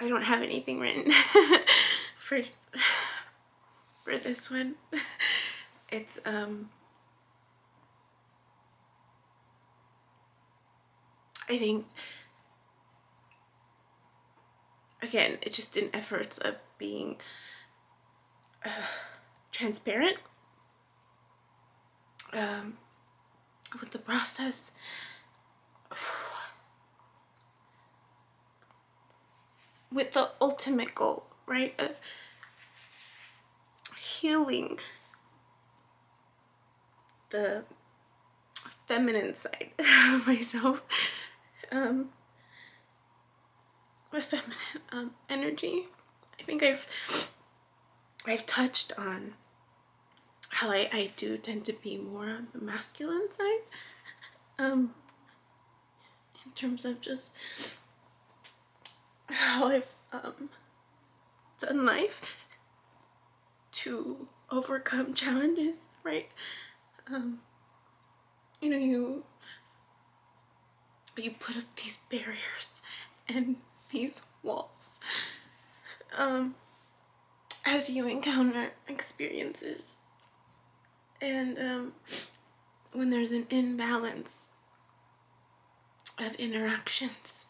I don't have anything written for this one. It's I think, again, it's just in efforts of being transparent with the process. With the ultimate goal, right, of healing the feminine side of myself, the feminine energy. I think I've touched on how I do tend to be more on the masculine side, in terms of just how I've done life to overcome challenges, right? You know, you put up these barriers and these walls as you encounter experiences, and when there's an imbalance of interactions,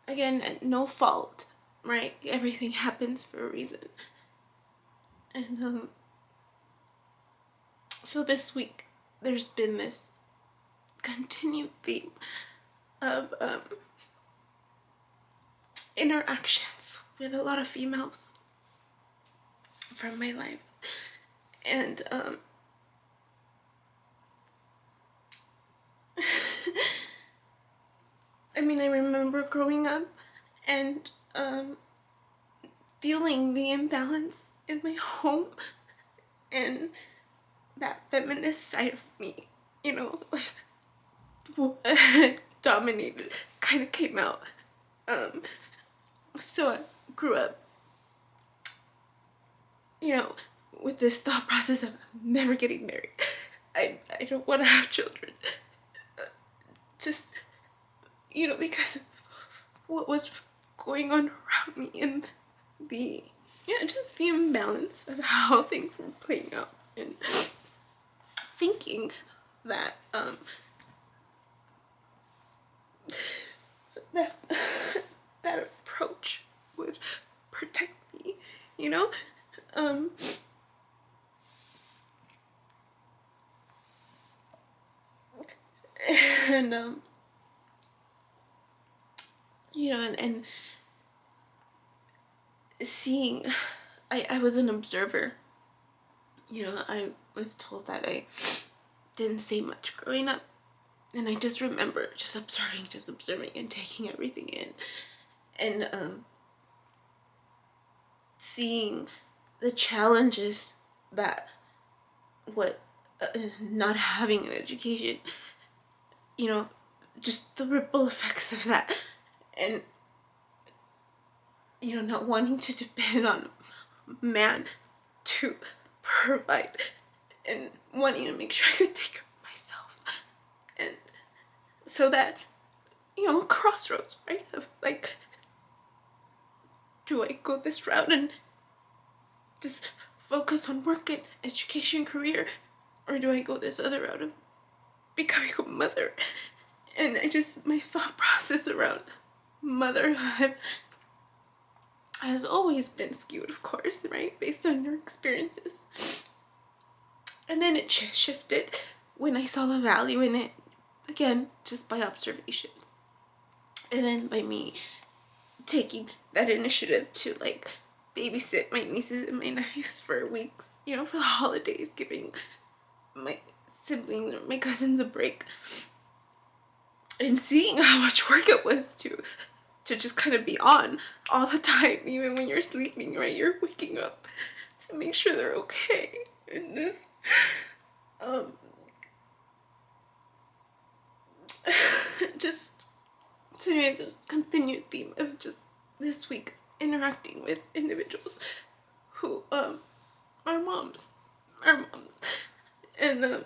again, no fault, right? Everything happens for a reason. And so this week there's been this continued theme of interactions with a lot of females from my life. And I mean, I remember growing up and feeling the imbalance in my home, and that feminist side of me, you know, like dominated, kind of came out. So I grew up, you know, with this thought process of never getting married. I don't want to have children. Just, you know, because of what was going on around me and just the imbalance of how things were playing out, and thinking that that approach would protect me, you know? And you know, and seeing, I was an observer. You know, I was told that I didn't say much growing up, and I just remember just observing and taking everything in, and seeing the challenges that what not having an education, you know, just the ripple effects of that, and you know, not wanting to depend on man to provide, and wanting to make sure I could take care of myself. And so that, you know, crossroads, right, of like, do I go this route and just focus on work and education, career, or do I go this other route of becoming a mother? And my thought process around motherhood has always been skewed, of course, right, based on your experiences. And then it shifted when I saw the value in it, again, just by observations. And then by me taking that initiative to, like, babysit my nieces and my nephews for weeks, you know, for the holidays, giving my siblings or my cousins a break. And seeing how much work it was to just kind of be on all the time, even when you're sleeping, right? You're waking up to make sure they're okay. And this, just, so anyways, this continued theme of just this week interacting with individuals who, are moms. And,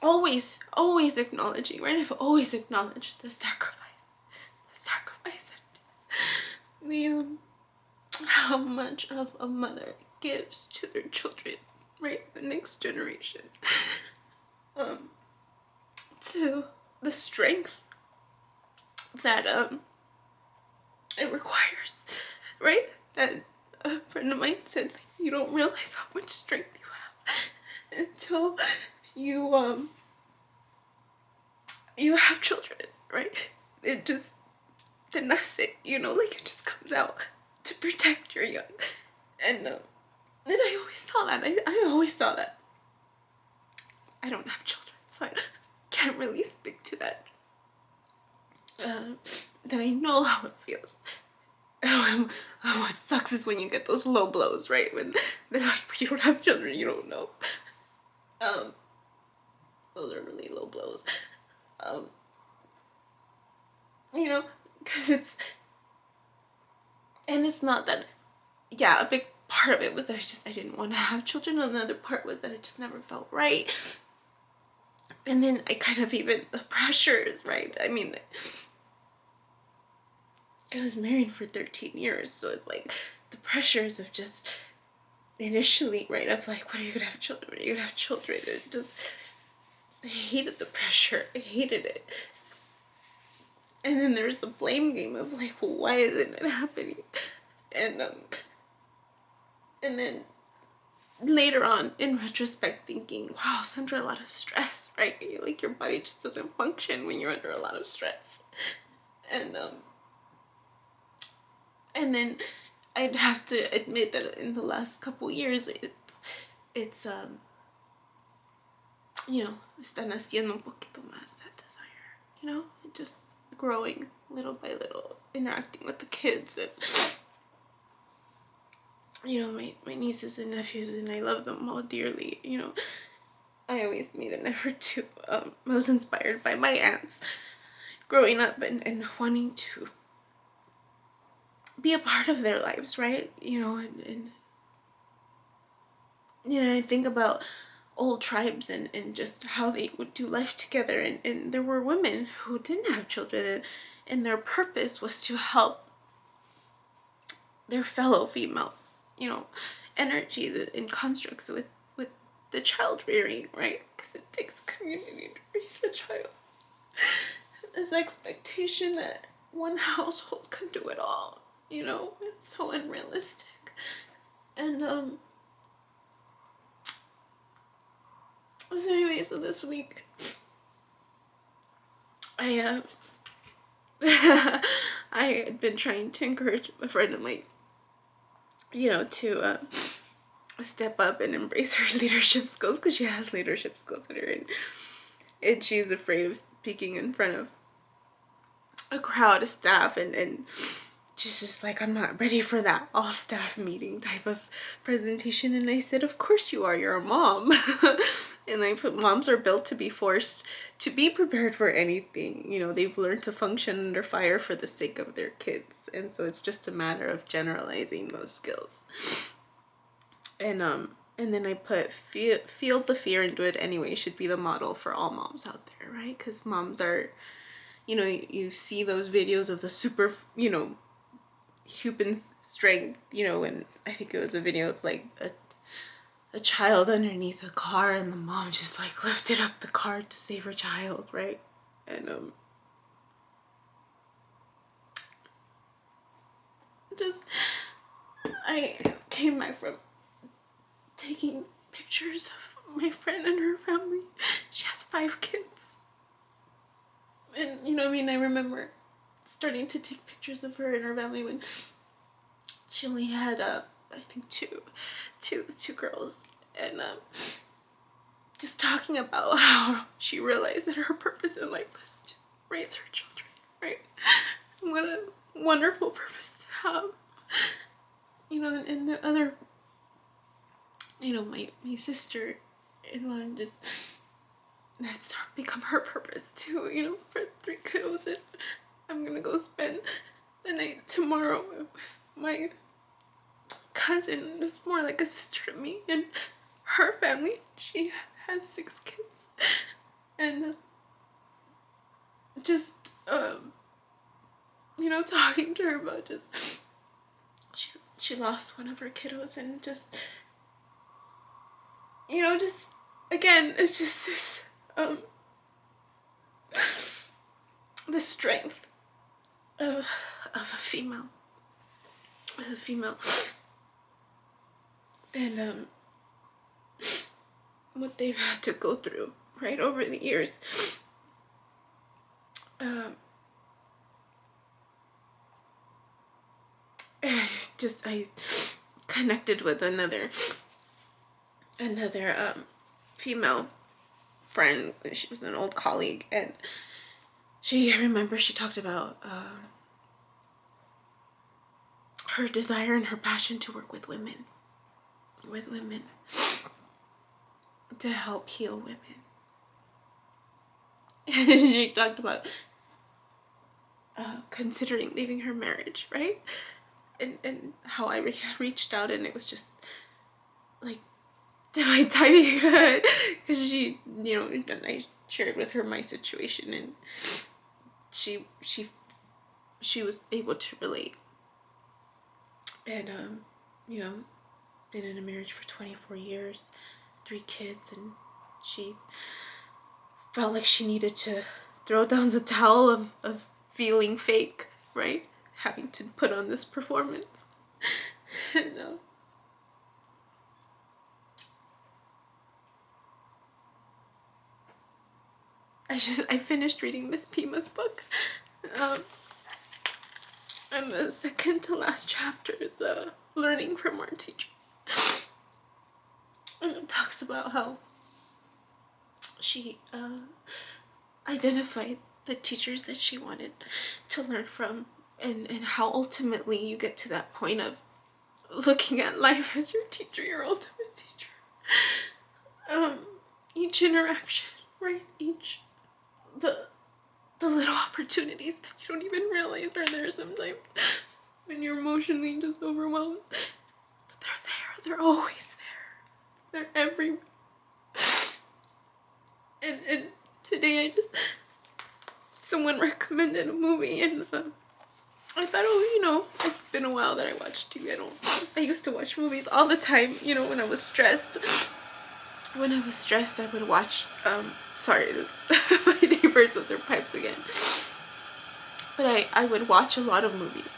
always acknowledging, right? I've always acknowledged the sacrifice that it is. How much of a mother gives to their children, right? The next generation. To the strength that it requires, right? That a friend of mine said, you don't realize how much strength you have until you have children, right? It just, then that's it, like it just comes out to protect your young. And I always saw that. I always saw that. I don't have children, so I can't really speak to that. That I know how it feels. What sucks is when you get those low blows, right? When they're like, you don't have children, you don't know. Those are really low blows. Because it's not that, a big part of it was that I didn't want to have children. Another part was that it just never felt right. And then I kind of even, the pressures, right? I mean, I was married for 13 years, so it's like the pressures of just initially, right, of like, when are you gonna have children? When are you gonna have children? It just, I hated the pressure. I hated it. And then there's the blame game of like, well, why isn't it happening? And then later on, in retrospect, thinking, wow, I was under a lot of stress, right? Like, your body just doesn't function when you're under a lot of stress. And then I'd have to admit that in the last couple years, it's está naciendo un poquito más, that desire, it just growing little by little, interacting with the kids, and my nieces and nephews, and I love them all dearly. I always made an effort to, I was inspired by my aunts growing up and wanting to be a part of their lives, right? And I think about old tribes and just how they would do life together, and there were women who didn't have children, and their purpose was to help their fellow female, energies and constructs with the child rearing, right? Because it takes community to raise a child. This expectation that one household can do it all, it's so unrealistic. And so anyway, so this week I I had been trying to encourage a friend of mine, to step up and embrace her leadership skills, because she has leadership skills in her, and she's afraid of speaking in front of a crowd of staff, and she's just like, I'm not ready for that all staff meeting type of presentation. And I said, of course you are, you're a mom. And I put, moms are built to be forced to be prepared for anything. They've learned to function under fire for the sake of their kids, and so it's just a matter of generalizing those skills. And then I put, feel the fear and do it anyway should be the model for all moms out there, right? Because moms are, you see those videos of the super, human strength, and I think it was a video of like a child underneath a car, and the mom just like lifted up the car to save her child, right? And I came back from taking pictures of my friend and her family. She has 5 kids, and I remember starting to take pictures of her and her family when she only had I think two girls, and just talking about how she realized that her purpose in life was to raise her children, right? What a wonderful purpose to have, and the other, my sister-in-law, just, that's become her purpose too, for 3 kiddos, and I'm gonna go spend the night tomorrow with my cousin, who's more like a sister to me, and her family. She has 6 kids, And just, talking to her about just, she lost one of her kiddos, and just, just, again, it's just this, the strength of a female. And what they've had to go through, right, over the years. And I connected with another female friend. She was an old colleague, and I remember she talked about her desire and her passion to work with women, to help heal women. And she talked about considering leaving her marriage, right? And how I reached out, and it was just like my timing, because she, I shared with her my situation, and she was able to relate. And been in a marriage for 24 years, 3 kids, and she felt like she needed to throw down the towel of feeling fake, right? Having to put on this performance. And I finished reading Miss Pima's book. And the second to last chapter is learning from our teachers. And it talks about how she identified the teachers that she wanted to learn from, and how ultimately you get to that point of looking at life as your teacher, your ultimate teacher. Each interaction, right? The little opportunities that you don't even realize are there sometimes when you're emotionally just overwhelmed. But they're there. They're always there. They're everywhere. And today someone recommended a movie, and I thought, it's been a while that I watched TV. I used to watch movies all the time, when I was stressed. When I was stressed, I would watch, sorry, my neighbors with their pipes again. But I would watch a lot of movies,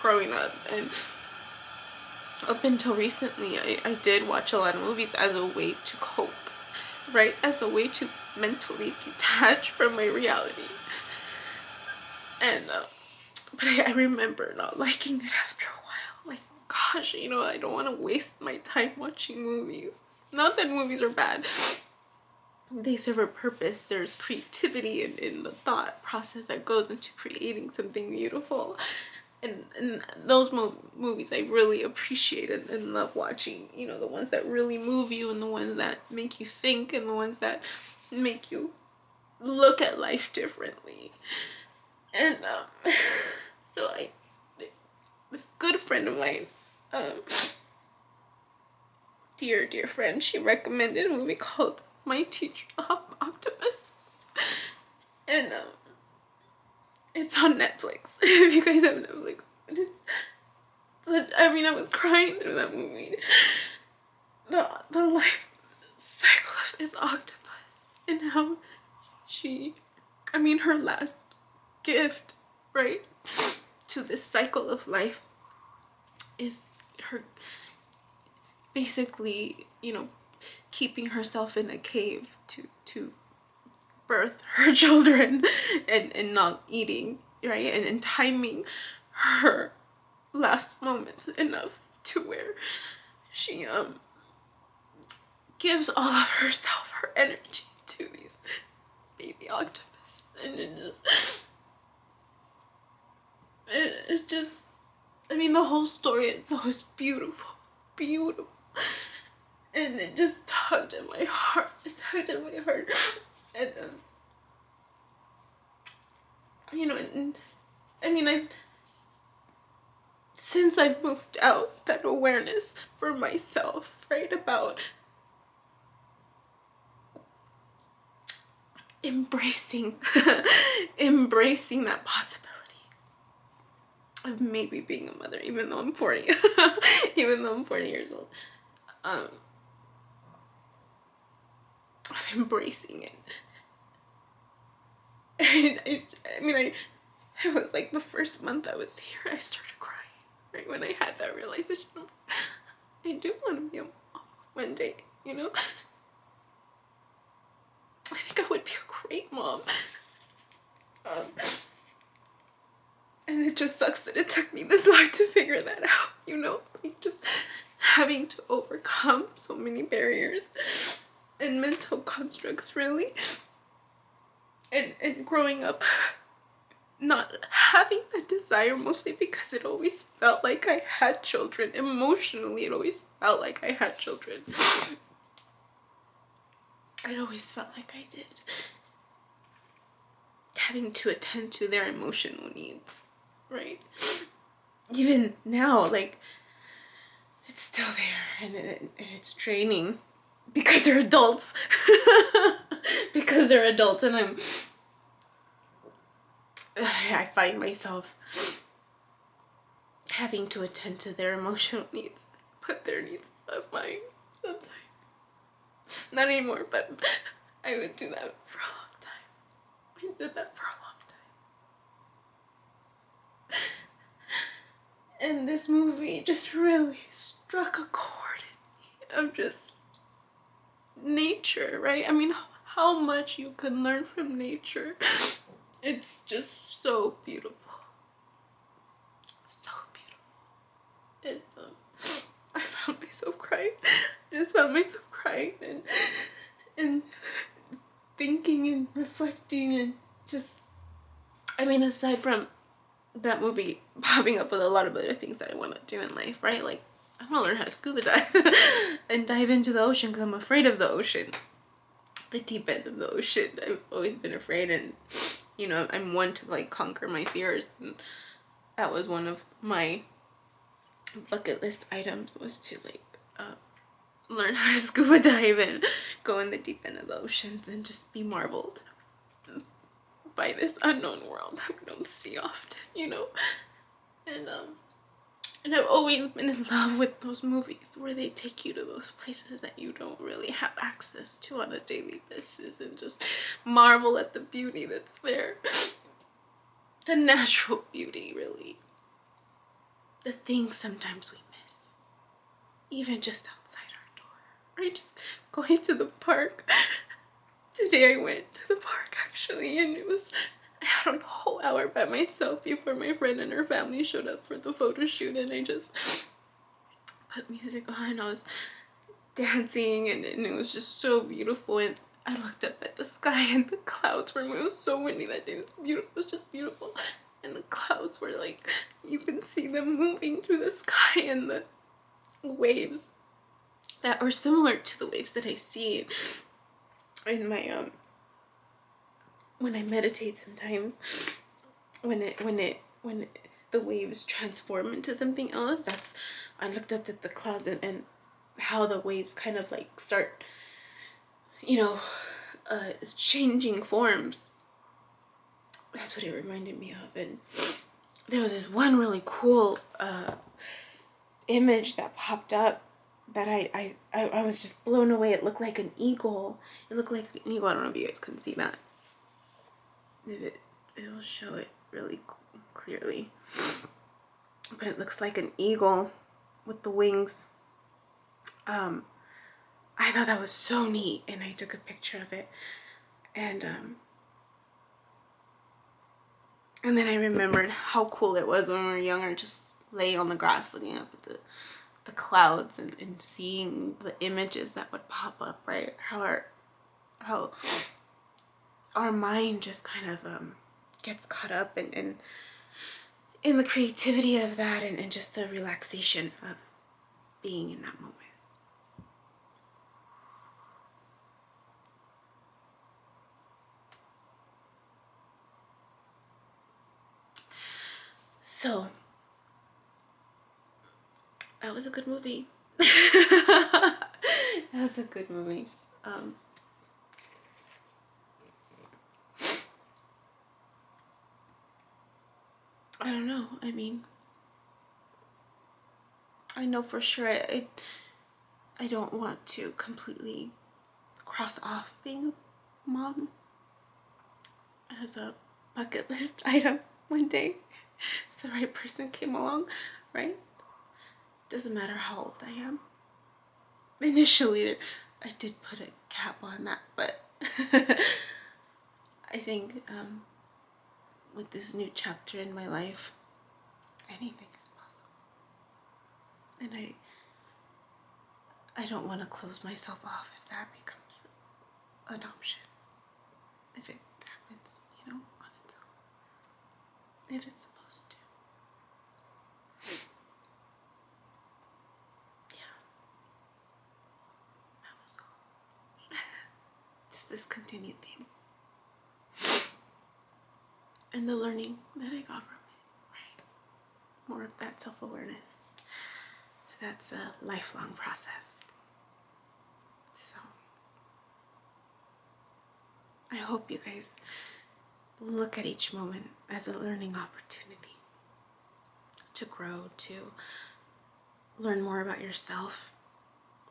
growing up, and up until recently, I did watch a lot of movies as a way to cope, right? As a way to mentally detach from my reality. And, but I remember not liking it after a while. Like, gosh, I don't want to waste my time watching movies. Not that movies are bad. They serve a purpose. There's creativity in the thought process that goes into creating something beautiful. And those movies I really appreciate and love watching. The ones that really move you, and the ones that make you think, and the ones that make you look at life differently. And so this good friend of mine, dear friend, she recommended a movie called My Teacher, Octopus. And it's on Netflix, if you guys have Netflix. I was crying through that movie. The life cycle of this octopus, and how her last gift, right, to this cycle of life is her basically, keeping herself in a cave to birth her children, and not eating, right, and timing her last moments enough to where she gives all of herself, her energy, to these baby octopus. And it just the whole story itself is beautiful. And it just tugged at my heart. And since I've moved out, that awareness for myself, right, about embracing embracing that possibility of maybe being a mother, even though I'm 40. Even though I'm 40 years old. I'm embracing it. And it was like the first month I was here, I started crying. Right when I had that realization, I do want to be a mom one day, you know? I think I would be a great mom. And it just sucks that it took me this long to figure that out, you know? Like just having to overcome so many barriers and mental constructs, really. And growing up not having the desire, mostly because it always felt like I had children. Emotionally, it always felt like I had children. It always felt like I did. Having to attend to their emotional needs, right? Even now, like, it's still there, and it's draining because they're adults. Because they're adults, and I find myself having to attend to their emotional needs, put their needs above mine sometimes. Not anymore, but I would do that for a long time. I did that for a long time. And this movie just really struck a chord in me of just nature, right? I mean, how much you can learn from nature. It's just so beautiful. So beautiful. And I found myself crying. I just found myself crying and thinking and reflecting and just, I mean, aside from that movie popping up with a lot of other things that I want to do in life, right? Like, I want to learn how to scuba dive and dive into the ocean because I'm afraid of the ocean. The deep end of the ocean. I've always been afraid, and you know, I'm one to like conquer my fears, and that was one of my bucket list items, was to like learn how to scuba dive and go in the deep end of the oceans and just be marveled by this unknown world that we don't see often, you know. And I've always been in love with those movies where they take you to those places that you don't really have access to on a daily basis, and just marvel at the beauty that's there. The natural beauty, really. The things sometimes we miss, even just outside our door. Right? Just going to the park. Today I went to the park, actually, and I had a whole hour by myself before my friend and her family showed up for the photo shoot, and I just put music on. I was dancing, and it was just so beautiful, and I looked up at the sky, and the clouds were, it was so windy that day. It was beautiful. It was just beautiful. And the clouds were like, you can see them moving through the sky, and the waves that are similar to the waves that I see in my when I meditate sometimes, when the waves transform into something else. That's, I looked up at the clouds and how the waves kind of like start, you know, changing forms. That's what it reminded me of. And there was this one really cool image that popped up that I was just blown away. It looked like an eagle. It looked like an eagle. I don't know if you guys can see that. It will show it really clearly. But it looks like an eagle with the wings. I thought that was so neat, and I took a picture of it. And then I remembered how cool it was when we were younger, just laying on the grass looking up at the clouds and seeing the images that would pop up, right? How our mind just kind of gets caught up in the creativity of that, and just the relaxation of being in that moment. So that was a good movie. That was a good movie. I don't know. I mean, I know for sure I don't want to completely cross off being a mom as a bucket list item one day if the right person came along, right? Doesn't matter how old I am. Initially, I did put a cap on that, but I think with this new chapter in my life, anything is possible. And I don't want to close myself off if that becomes an option. If it happens, on its own. If it's supposed to. Yeah. That was all. Just this continued theme. And the learning that I got from it, right? More of that self-awareness. That's a lifelong process. So I hope you guys look at each moment as a learning opportunity to grow, to learn more about yourself,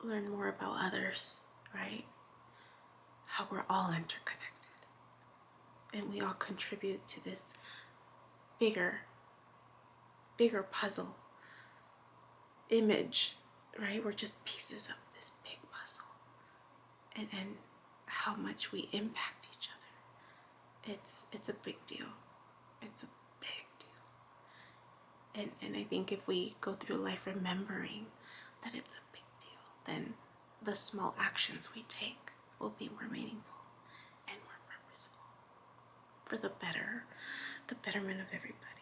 learn more about others, right? How we're all interconnected. And we all contribute to this bigger puzzle image, right? We're just pieces of this big puzzle. And how much we impact each other. It's a big deal. It's a big deal. And I think if we go through life remembering that it's a big deal, then the small actions we take will be more meaningful and more purposeful for the betterment of everybody.